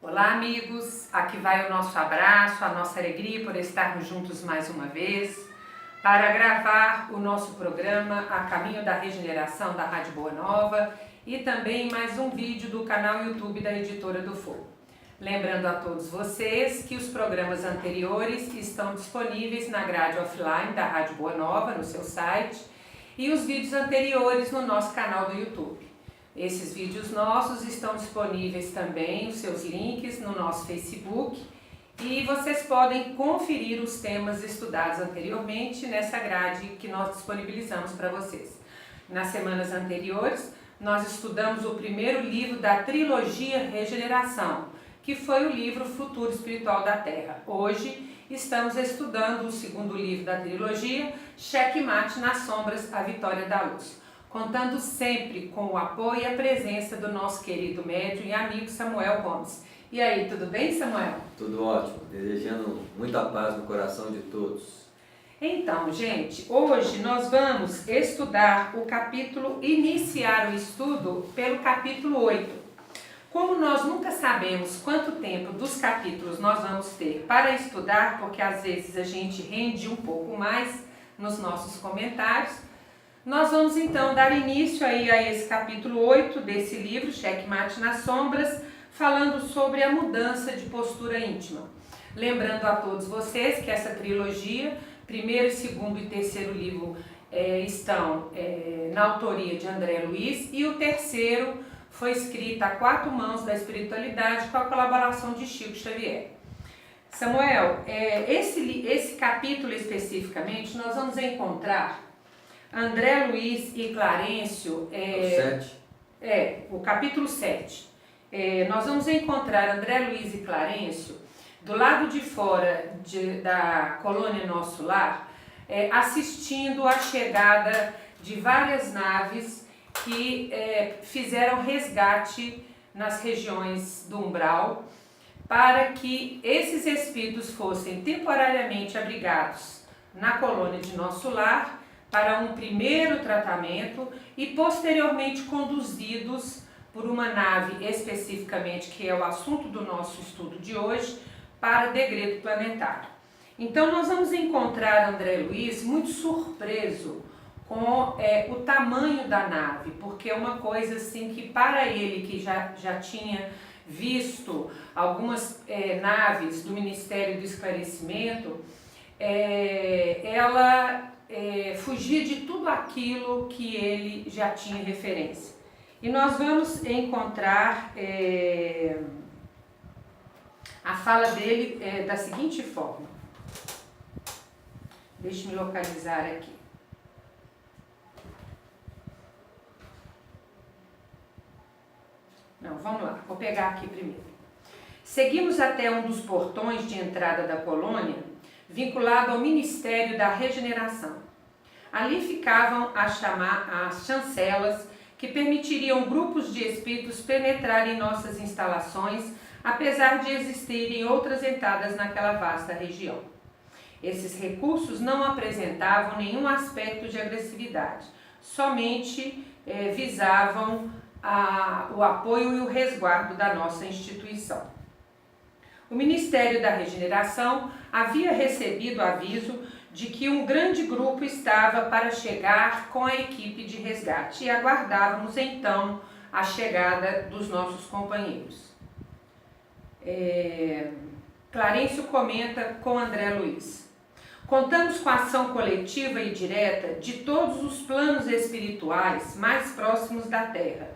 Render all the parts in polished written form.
Olá, amigos! Aqui vai o nosso abraço, a nossa alegria por estarmos juntos mais uma vez para gravar o nosso programa A Caminho da Regeneração da Rádio Boa Nova e também mais um vídeo do canal YouTube da Editora do Fogo. Lembrando a todos vocês que os programas anteriores estão disponíveis na grade offline da Rádio Boa Nova, no seu site, e os vídeos anteriores no nosso canal do YouTube. Esses vídeos nossos estão disponíveis também, os seus links, no nosso Facebook, e vocês podem conferir os temas estudados anteriormente nessa grade que nós disponibilizamos para vocês. Nas semanas anteriores, nós estudamos o primeiro livro da trilogia Regeneração, que foi o livro Futuro Espiritual da Terra. Hoje estamos estudando o segundo livro da trilogia, Checkmate nas Sombras, a Vitória da Luz, contando sempre com o apoio e a presença do nosso querido médium e amigo Samuel Gomes. E aí, tudo bem, Samuel? Tudo ótimo, desejando muita paz no coração de todos. Então, gente, hoje nós vamos estudar o capítulo, iniciar o estudo pelo capítulo 8. Como nós nunca sabemos quanto tempo dos capítulos nós vamos ter para estudar, porque às vezes a gente rende um pouco mais nos nossos comentários, nós vamos então dar início aí a esse capítulo 8 desse livro, Checkmate nas Sombras, falando sobre a mudança de postura íntima. Lembrando a todos vocês que essa trilogia, primeiro, segundo e terceiro livro estão na autoria de André Luiz, e o terceiro foi escrito a 4 mãos da espiritualidade com a colaboração de Chico Xavier. Samuel, esse capítulo especificamente nós vamos encontrar André Luiz e Clarencio, o capítulo 7. Nós vamos encontrar André Luiz e Clarencio do lado de fora da colônia Nosso Lar, assistindo a chegada de várias naves que fizeram resgate nas regiões do umbral, para que esses espíritos fossem temporariamente abrigados na colônia de Nosso Lar para um primeiro tratamento e posteriormente conduzidos por uma nave especificamente, que é o assunto do nosso estudo de hoje, para Degredo Planetário. Então nós vamos encontrar André Luiz muito surpreso com o tamanho da nave, porque é uma coisa assim que para ele, que já tinha visto algumas naves do Ministério do Esclarecimento, ela fugia de tudo aquilo que ele já tinha referência. E nós vamos encontrar a fala dele da seguinte forma. Deixe-me localizar aqui. Não, vamos lá, vou pegar aqui primeiro. Seguimos até um dos portões de entrada da colônia, vinculado ao Ministério da Regeneração. Ali ficavam as chancelas que permitiriam grupos de espíritos penetrarem em nossas instalações, apesar de existirem outras entradas naquela vasta região. Esses recursos não apresentavam nenhum aspecto de agressividade, somente visavam o apoio e o resguardo da nossa instituição. O Ministério da Regeneração havia recebido aviso de que um grande grupo estava para chegar com a equipe de resgate e aguardávamos então a chegada dos nossos companheiros. Clarencio comenta com André Luiz. Contamos com a ação coletiva e direta de todos os planos espirituais mais próximos da Terra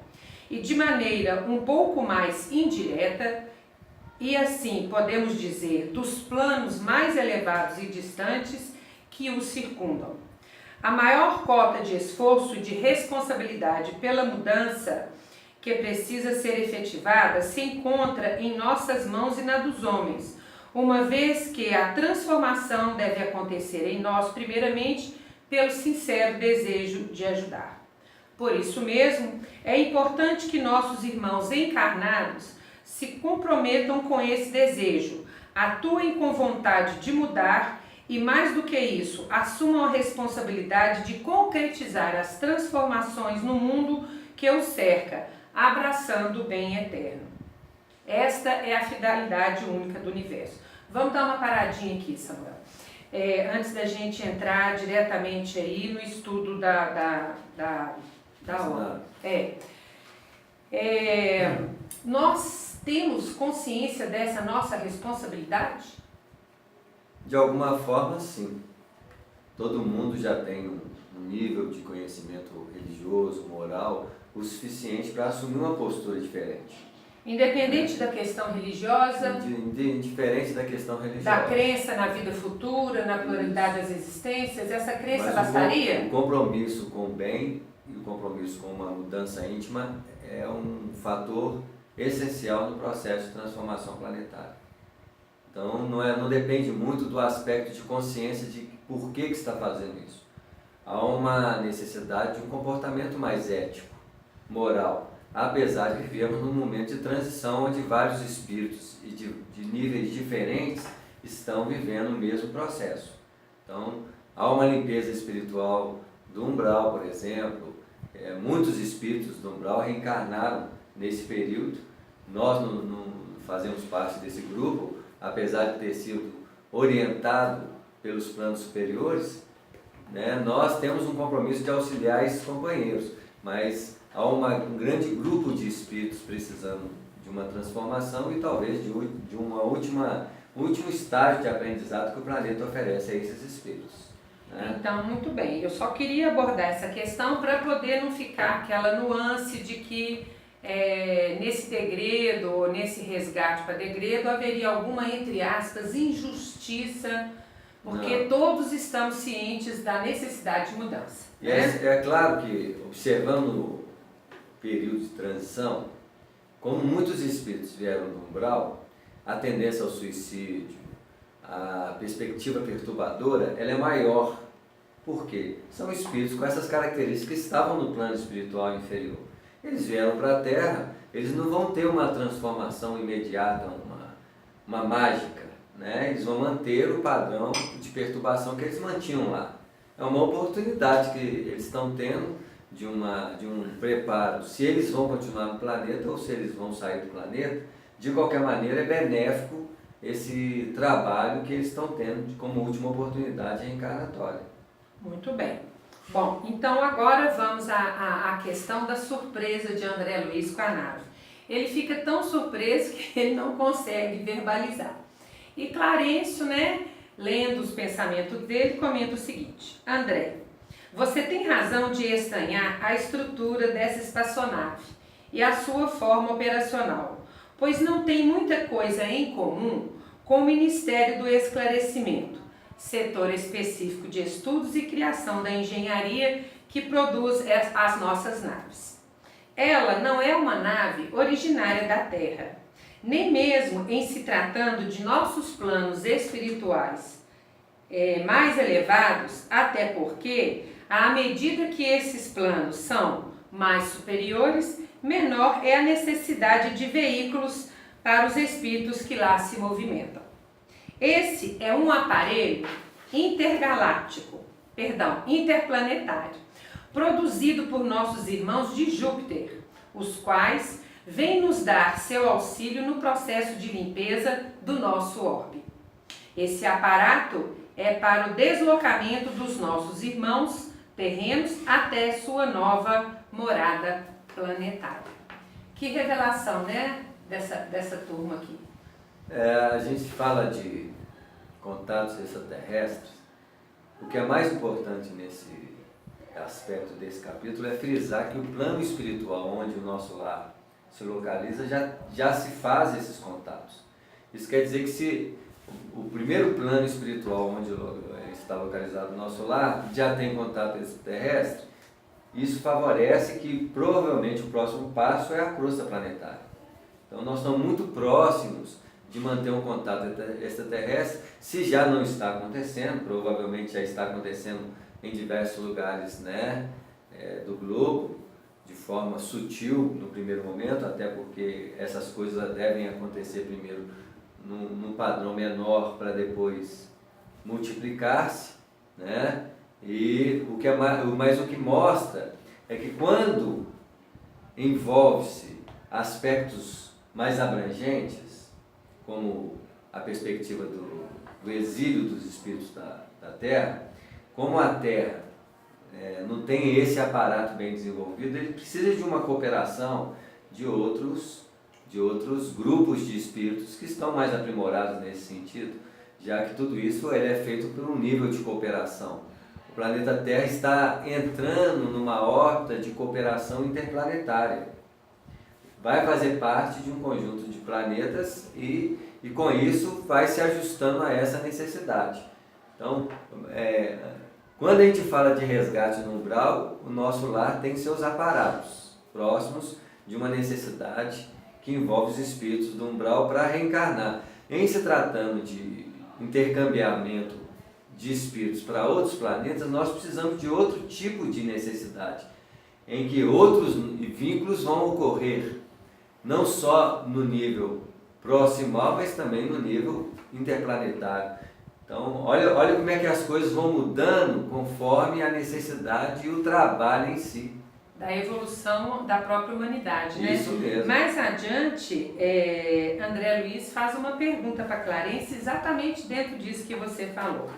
e de maneira um pouco mais indireta, e assim podemos dizer dos planos mais elevados e distantes que os circundam. A maior cota de esforço e de responsabilidade pela mudança que precisa ser efetivada se encontra em nossas mãos e na dos homens, uma vez que a transformação deve acontecer em nós primeiramente pelo sincero desejo de ajudar. Por isso mesmo, é importante que nossos irmãos encarnados se comprometam com esse desejo, atuem com vontade de mudar e, mais do que isso, assumam a responsabilidade de concretizar as transformações no mundo que os cerca, abraçando o bem eterno. Esta é a finalidade única do universo. Vamos dar uma paradinha aqui, Samuel. Antes da gente entrar diretamente aí no estudo da obra. Nós temos consciência dessa nossa responsabilidade? De alguma forma, sim. Todo mundo já tem um nível de conhecimento religioso, moral, o suficiente para assumir uma postura diferente. Independente da questão religiosa, indiferente da questão religiosa. Da crença na vida futura, na pluralidade das existências, essa crença bastaria? O compromisso com o bem e o compromisso com uma mudança íntima é um fator essencial no processo de transformação planetária. Então não depende muito do aspecto de consciência de por que está fazendo isso. Há uma necessidade de um comportamento mais ético, moral, apesar de vivermos num momento de transição onde vários espíritos e de níveis diferentes estão vivendo o mesmo processo. Então, há uma limpeza espiritual do umbral, por exemplo. Muitos espíritos do umbral reencarnaram nesse período. Nós não fazemos parte desse grupo, apesar de ter sido orientado pelos planos superiores, né? Nós temos um compromisso de auxiliar esses companheiros, mas há um grande grupo de espíritos precisando de uma transformação e talvez de um último estágio de aprendizado que o planeta oferece a esses espíritos. Né? Então, muito bem. Eu só queria abordar essa questão para poder não ficar aquela nuance de que nesse degredo, ou nesse resgate para degredo, haveria alguma, entre aspas, injustiça, porque todos estamos cientes da necessidade de mudança. E né? é claro que, observando o período de transição, como muitos espíritos vieram do umbral, a tendência ao suicídio, a perspectiva perturbadora, ela é maior. Por quê? São espíritos com essas características que estavam no plano espiritual inferior. Eles vieram para a Terra, eles não vão ter uma transformação imediata, uma mágica, né? Eles vão manter o padrão de perturbação que eles mantinham lá. É uma oportunidade que eles estão tendo de um preparo. Se eles vão continuar no planeta ou se eles vão sair do planeta, de qualquer maneira é benéfico esse trabalho que eles estão tendo como última oportunidade reencarnatória. Muito bem. Bom, então agora vamos à questão da surpresa de André Luiz com a nave. Ele fica tão surpreso que ele não consegue verbalizar. E Clarencio, né, lendo os pensamentos dele, comenta o seguinte: André, você tem razão de estranhar a estrutura dessa espaçonave e a sua forma operacional, pois não tem muita coisa em comum com o Ministério do Esclarecimento, setor específico de estudos e criação da engenharia que produz as nossas naves. Ela não é uma nave originária da Terra, nem mesmo em se tratando de nossos planos espirituais mais elevados, até porque, à medida que esses planos são mais superiores, menor é a necessidade de veículos para os espíritos que lá se movimentam. Esse é um aparelho interplanetário, produzido por nossos irmãos de Júpiter, os quais vêm nos dar seu auxílio no processo de limpeza do nosso orbe. Esse aparato é para o deslocamento dos nossos irmãos terrenos até sua nova morada planetária. Que revelação, né, dessa turma aqui. A gente fala de contatos extraterrestres. O que é mais importante nesse aspecto desse capítulo é frisar que o plano espiritual onde o nosso lar se localiza já se faz esses contatos. Isso quer dizer que se o primeiro plano espiritual onde está localizado o nosso lar já tem contato extraterrestre, isso favorece que provavelmente o próximo passo é a crosta planetária. Então nós estamos muito próximos de manter um contato extraterrestre. Se já não está acontecendo, provavelmente já está acontecendo em diversos lugares, né, do globo, de forma sutil no primeiro momento, até porque essas coisas devem acontecer primeiro num padrão menor para depois multiplicar-se, né? Mas o que mostra é que quando envolve-se aspectos mais abrangentes, como a perspectiva do exílio dos espíritos da Terra, como a Terra não tem esse aparato bem desenvolvido, ele precisa de uma cooperação de outros grupos de espíritos que estão mais aprimorados nesse sentido, já que tudo isso é feito por um nível de cooperação. O planeta Terra está entrando numa órbita de cooperação interplanetária. Vai fazer parte de um conjunto de planetas e com isso vai se ajustando a essa necessidade. Então, quando a gente fala de resgate no umbral, o nosso lar tem seus aparatos próximos de uma necessidade que envolve os espíritos do umbral para reencarnar. Em se tratando de intercambiamento de espíritos para outros planetas, nós precisamos de outro tipo de necessidade, em que outros vínculos vão ocorrer, não só no nível proximal, mas também no nível interplanetário. Então, olha como é que as coisas vão mudando conforme a necessidade e o trabalho em si. Da evolução da própria humanidade, né? Isso mesmo. Mais adiante, André Luiz faz uma pergunta para Clarence exatamente dentro disso que você falou.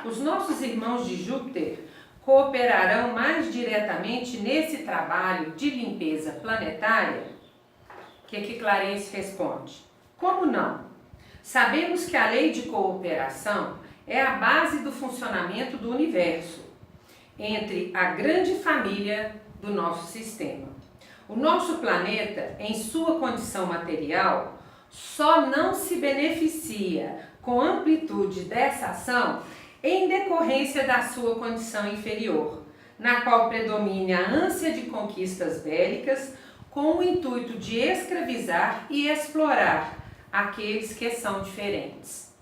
Os nossos irmãos de Júpiter cooperarão mais diretamente nesse trabalho de limpeza planetária? O que Clarence responde? Como não? Sabemos que a lei de cooperação é a base do funcionamento do universo, entre a grande família do nosso sistema. O nosso planeta, em sua condição material, só não se beneficia com amplitude dessa ação em decorrência da sua condição inferior, na qual predomina a ânsia de conquistas bélicas com o intuito de escravizar e explorar aqueles que são diferentes.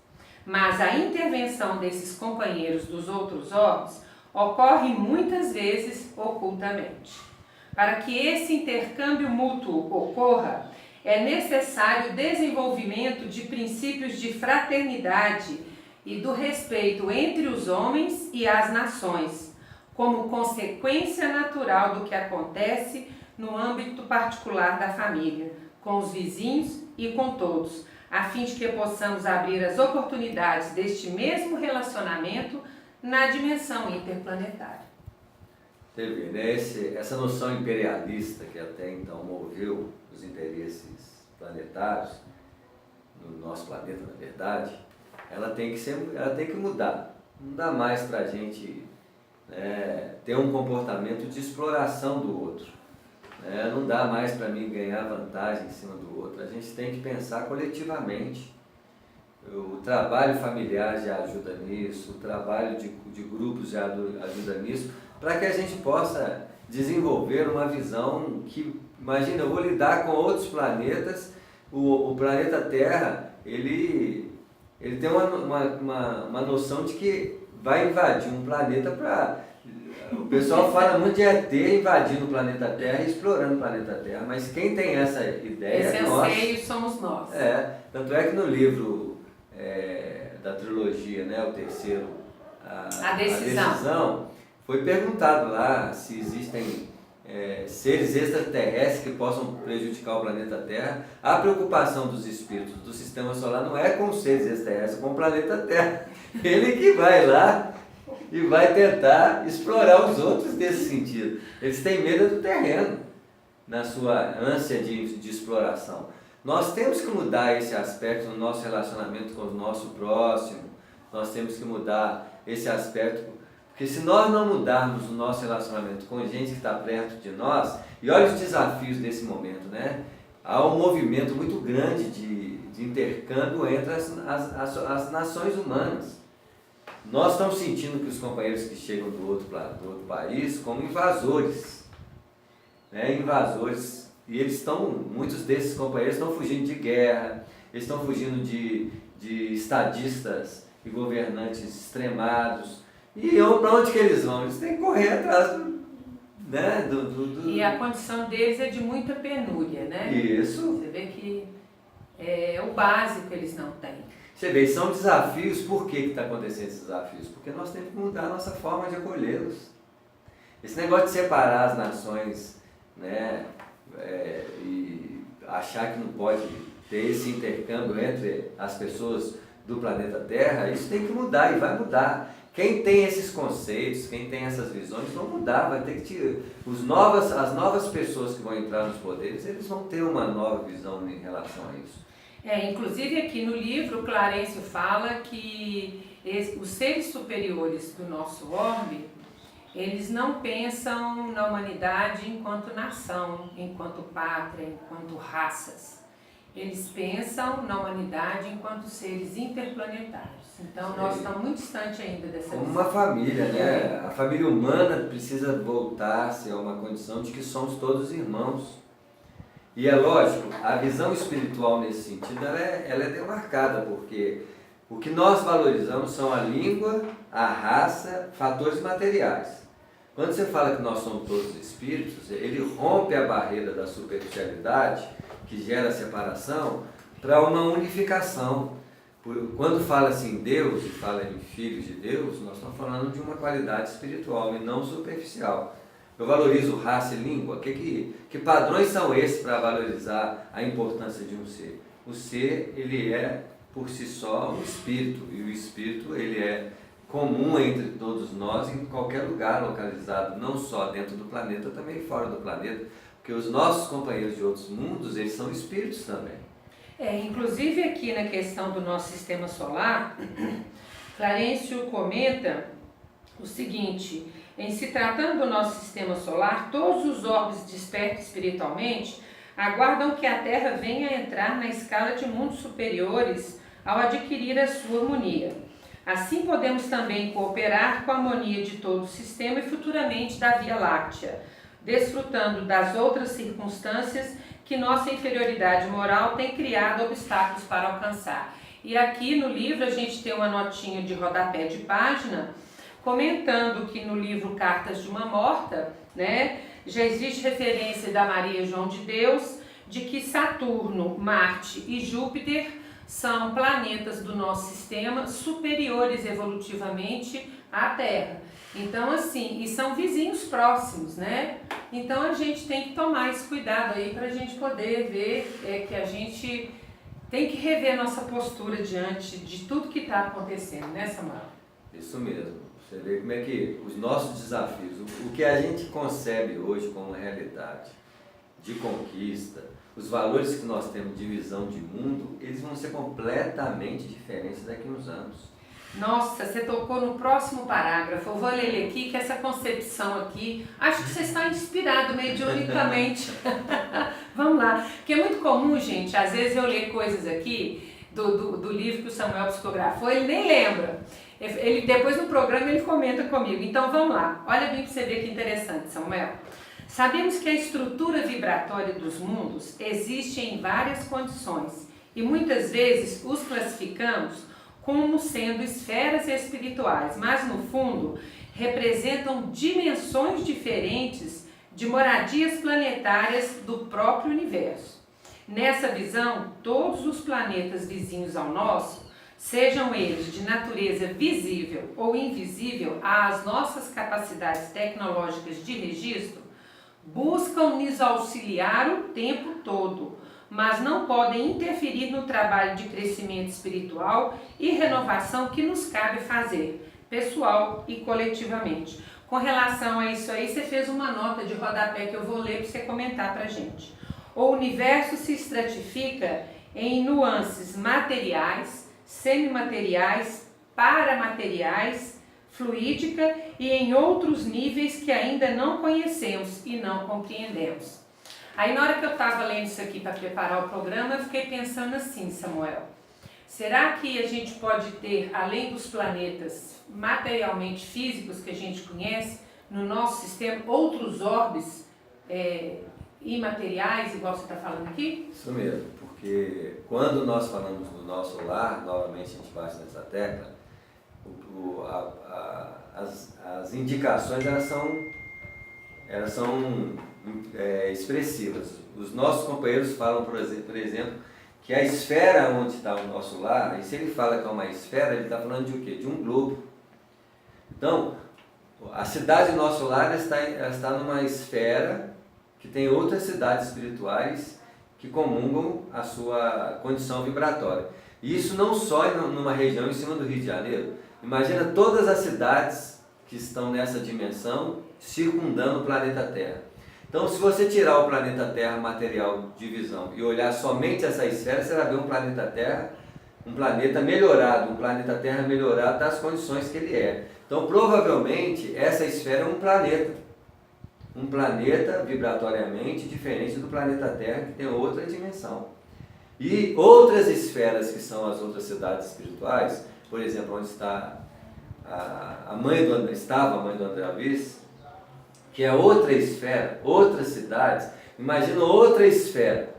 Mas a intervenção desses companheiros dos outros órgãos ocorre muitas vezes ocultamente. Para que esse intercâmbio mútuo ocorra, é necessário o desenvolvimento de princípios de fraternidade e do respeito entre os homens e as nações, como consequência natural do que acontece no âmbito particular da família, com os vizinhos e com todos, a fim de que possamos abrir as oportunidades deste mesmo relacionamento na dimensão interplanetária. Você vê, né? Essa noção imperialista que até então moveu os interesses planetários, no nosso planeta, na verdade, ela tem que mudar. Não dá mais para a gente ter um comportamento de exploração do outro. Não dá mais para mim ganhar vantagem em cima do outro. A gente tem que pensar coletivamente. O trabalho familiar já ajuda nisso, o trabalho de grupos já ajuda nisso, para que a gente possa desenvolver uma visão que, imagina, eu vou lidar com outros planetas, o planeta Terra, ele tem uma noção de que vai invadir um planeta para... O pessoal fala muito de ET invadindo o planeta Terra e explorando o planeta Terra, mas quem tem essa ideia Esse é nós. anseio somos nós. Tanto é que no livro da trilogia, né, o terceiro, a decisão, foi perguntado lá se existem seres extraterrestres que possam prejudicar o planeta Terra. A preocupação dos espíritos do sistema solar não é com os seres extraterrestres, é com o planeta Terra. Ele que vai lá e vai tentar explorar os outros nesse sentido. Eles têm medo do terreno, na sua ânsia de exploração. Nós temos que mudar esse aspecto no nosso relacionamento com o nosso próximo, nós temos que mudar esse aspecto, porque se nós não mudarmos o nosso relacionamento com gente que está perto de nós, e olha os desafios desse momento, né? Há um movimento muito grande de intercâmbio entre as nações humanas. Nós estamos sentindo que os companheiros que chegam do outro país como invasores, invasores, e muitos desses companheiros estão fugindo de guerra, eles estão fugindo de estadistas e governantes extremados. E para onde que eles vão? Eles têm que correr atrás E a condição deles é de muita penúria, né? Isso. Você vê que é o básico eles não têm. Você vê, são desafios. Por que está acontecendo esses desafios? Porque nós temos que mudar a nossa forma de acolhê-los. Esse negócio de separar as nações, e achar que não pode ter esse intercâmbio entre as pessoas do planeta Terra, isso tem que mudar e vai mudar. Quem tem esses conceitos, quem tem essas visões, vão mudar, vai ter que tirar. As novas pessoas que vão entrar nos poderes, eles vão ter uma nova visão em relação a isso. Inclusive aqui no livro, Clarencio fala que os seres superiores do nosso orbe, eles não pensam na humanidade enquanto nação, enquanto pátria, enquanto raças. Eles pensam na humanidade enquanto seres interplanetários. Então, nós estamos muito distantes ainda dessa Como uma família, né? A família humana precisa voltar-se a uma condição de que somos todos irmãos. E é lógico, a visão espiritual nesse sentido, ela é demarcada, porque o que nós valorizamos são a língua, a raça, fatores materiais. Quando você fala que nós somos todos espíritos, ele rompe a barreira da superficialidade, que gera separação, para uma unificação. Quando fala assim Deus e fala em filhos de Deus, nós estamos falando de uma qualidade espiritual e não superficial. Eu valorizo raça e língua. Que padrões são esses para valorizar a importância de um ser? O ser, ele é por si só um espírito, e o espírito ele é comum entre todos nós em qualquer lugar localizado, não só dentro do planeta, também fora do planeta, porque os nossos companheiros de outros mundos, eles são espíritos também. Inclusive aqui na questão do nosso sistema solar, Clarencio comenta o seguinte: em se tratando do nosso sistema solar, todos os orbes despertos espiritualmente aguardam que a Terra venha a entrar na escala de mundos superiores ao adquirir a sua harmonia. Assim podemos também cooperar com a harmonia de todo o sistema e futuramente da Via Láctea, desfrutando das outras circunstâncias que nossa inferioridade moral tem criado obstáculos para alcançar. E aqui no livro a gente tem uma notinha de rodapé de página comentando que no livro Cartas de uma Morta, né, já existe referência da Maria João de Deus de que Saturno, Marte e Júpiter são planetas do nosso sistema superiores evolutivamente à Terra. Então, assim, e são vizinhos próximos, né? Então a gente tem que tomar esse cuidado aí para a gente poder ver que a gente tem que rever nossa postura diante de tudo que está acontecendo, né, Samuel? Isso mesmo. Você vê como é que os nossos desafios, o que a gente concebe hoje como realidade de conquista, os valores que nós temos de visão de mundo, eles vão ser completamente diferentes daqui a uns anos. Nossa, você tocou no próximo parágrafo. Eu vou ler ele aqui, que essa concepção aqui, acho que você está inspirado mediunicamente. Vamos lá. Porque é muito comum, gente, às vezes eu ler coisas aqui do livro que o Samuel psicografou, ele nem lembra. Ele, depois no programa ele comenta comigo. Então vamos lá. Olha bem para você ver que interessante, Samuel. Sabemos que a estrutura vibratória dos mundos existe em várias condições e muitas vezes os classificamos como sendo esferas espirituais, mas no fundo representam dimensões diferentes de moradias planetárias do próprio universo. Nessa visão, todos os planetas vizinhos ao nosso, sejam eles de natureza visível ou invisível às nossas capacidades tecnológicas de registro, buscam nos auxiliar o tempo todo, mas não podem interferir no trabalho de crescimento espiritual e renovação que nos cabe fazer, pessoal e coletivamente. Com relação a isso aí, você fez uma nota de rodapé que eu vou ler para você comentar para a gente. O universo se estratifica em nuances materiais, semimateriais, paramateriais, fluídica e em outros níveis que ainda não conhecemos e não compreendemos. Aí na hora que eu estava lendo isso aqui para preparar o programa, eu fiquei pensando assim, Samuel, será que a gente pode ter, além dos planetas materialmente físicos que a gente conhece, no nosso sistema, outros orbes imateriais, igual você está falando aqui? Isso mesmo, porque quando nós falamos do nosso lar, novamente a gente bate nessa tecla, as indicações elas são expressivas. Os nossos companheiros falam, por exemplo, que a esfera onde está o nosso lar, e se ele fala que é uma esfera, ele está falando de o quê? De um globo. Então, a cidade do nosso lar ela está numa esfera que tem outras cidades espirituais que comungam a sua condição vibratória. E isso não só numa região em cima do Rio de Janeiro. Imagina todas as cidades que estão nessa dimensão circundando o planeta Terra. Então, se você tirar o planeta Terra material de visão e olhar somente essa esfera, você vai ver um planeta Terra, um planeta melhorado, um planeta Terra melhorado das condições que ele é. Então, provavelmente, essa esfera é um planeta vibratoriamente diferente do planeta Terra, que tem outra dimensão. E outras esferas, que são as outras cidades espirituais, por exemplo, onde está estava a mãe do André Luiz, que é outra esfera, outras cidades. Imagina outra esfera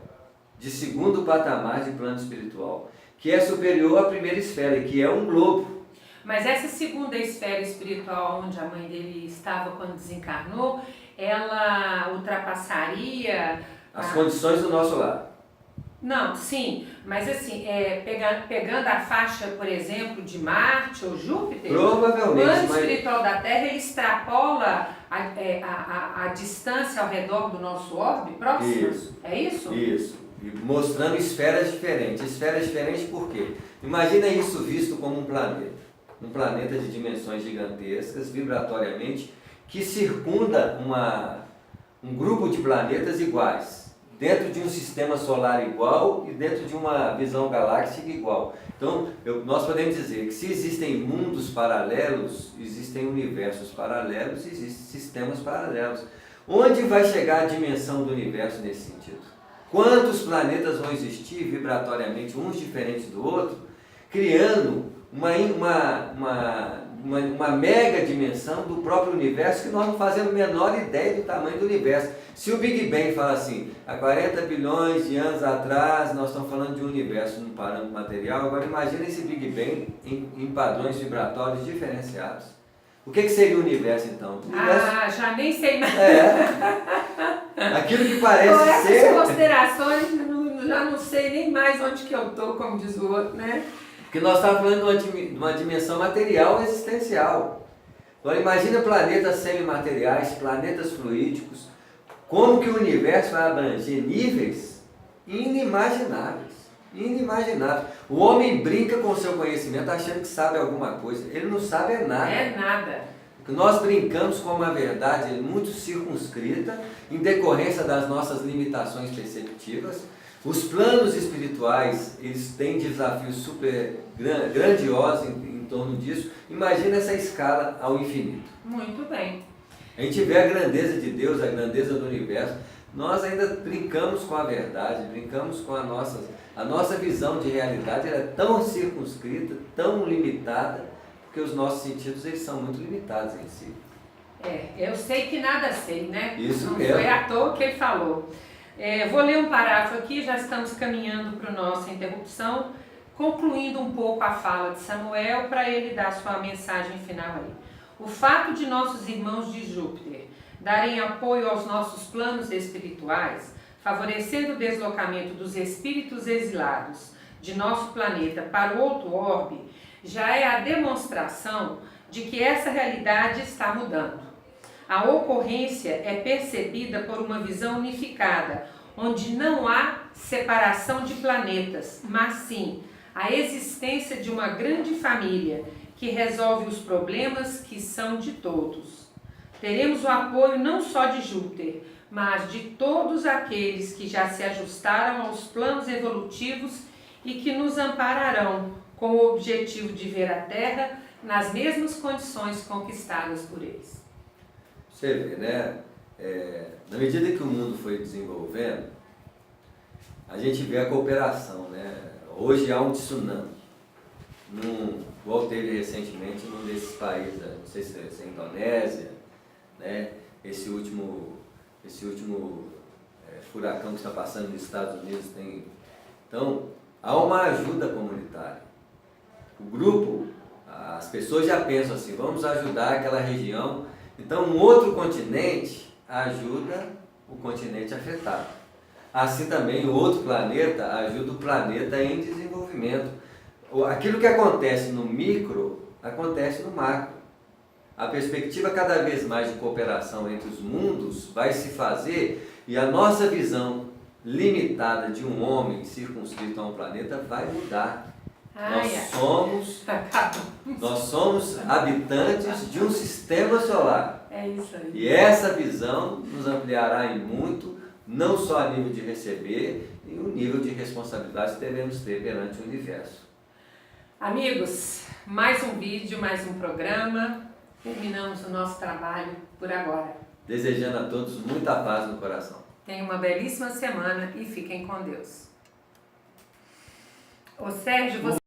de segundo patamar de plano espiritual, que é superior à primeira esfera, que é um globo. Mas essa segunda esfera espiritual onde a mãe dele estava quando desencarnou, ela ultrapassaria as condições do nosso lar. Não, sim, mas assim, pegando a faixa, por exemplo, de Marte ou Júpiter, provavelmente, o plano espiritual da Terra ele extrapola a distância ao redor do nosso orbe próximo? Isso. É isso? Isso. E mostrando esferas diferentes. Esferas diferentes por quê? Imagina isso visto como um planeta. Um planeta de dimensões gigantescas, vibratoriamente, que circunda um grupo de planetas iguais, dentro de um sistema solar igual e dentro de uma visão galáctica igual. Então, nós podemos dizer que se existem mundos paralelos, existem universos paralelos, existem sistemas paralelos. Onde vai chegar a dimensão do universo nesse sentido? Quantos planetas vão existir vibratoriamente, uns diferentes do outro, criando uma mega dimensão do próprio universo que nós não fazemos a menor ideia do tamanho do universo. Se o Big Bang fala assim, há 40 bilhões de anos atrás nós estamos falando de um universo num parâmetro material, agora imagina esse Big Bang em padrões vibratórios diferenciados. O que seria o universo então? O universo... já nem sei mais. Aquilo que parece com essas ser... considerações, já não sei nem mais onde que eu estou, como diz o outro, né? Porque nós estamos falando de uma dimensão material existencial. Agora imagina planetas semimateriais, planetas fluídicos, como que o universo vai abranger níveis inimagináveis. Inimagináveis. O homem brinca com o seu conhecimento achando que sabe alguma coisa. Ele não sabe nada. É nada. Nós brincamos com uma verdade muito circunscrita, em decorrência das nossas limitações perceptivas. Os planos espirituais, eles têm desafios super grandiosos em torno disso. Imagina essa escala ao infinito. Muito bem. A gente vê a grandeza de Deus, a grandeza do universo. Nós ainda brincamos com a verdade, brincamos com a nossa visão de realidade. Ela é tão circunscrita, tão limitada, porque os nossos sentidos eles são muito limitados em si. Eu sei que nada sei, né? Isso não mesmo. Foi à toa que ele falou. Vou ler um parágrafo aqui, já estamos caminhando para a nossa interrupção, concluindo um pouco a fala de Samuel para ele dar sua mensagem final aí. O fato de nossos irmãos de Júpiter darem apoio aos nossos planos espirituais, favorecendo o deslocamento dos espíritos exilados de nosso planeta para o outro orbe, já é a demonstração de que essa realidade está mudando. A ocorrência é percebida por uma visão unificada, onde não há separação de planetas, mas sim a existência de uma grande família que resolve os problemas que são de todos. Teremos o apoio não só de Júpiter, mas de todos aqueles que já se ajustaram aos planos evolutivos e que nos ampararão com o objetivo de ver a Terra nas mesmas condições conquistadas por eles. Você vê, né? Na medida que o mundo foi desenvolvendo, a gente vê a cooperação, né? Hoje há um tsunami. Igual teve recentemente num desses países, não sei se é a Indonésia, né? Esse último furacão que está passando nos Estados Unidos tem. Então, há uma ajuda comunitária. O grupo, as pessoas já pensam assim, vamos ajudar aquela região. Então, um outro continente ajuda o continente afetado. Assim também, o outro planeta ajuda o planeta em desenvolvimento. Aquilo que acontece no micro, acontece no macro. A perspectiva cada vez mais de cooperação entre os mundos vai se fazer e a nossa visão limitada de um homem circunscrito a um planeta vai mudar. Nós somos habitantes de um sistema solar. É isso aí. E essa visão nos ampliará em muito, não só a nível de receber, e o nível de responsabilidade que devemos ter perante o universo. Amigos, mais um vídeo, mais um programa. Terminamos o nosso trabalho por agora. Desejando a todos muita paz no coração. Tenham uma belíssima semana e fiquem com Deus. Ô Sérgio, você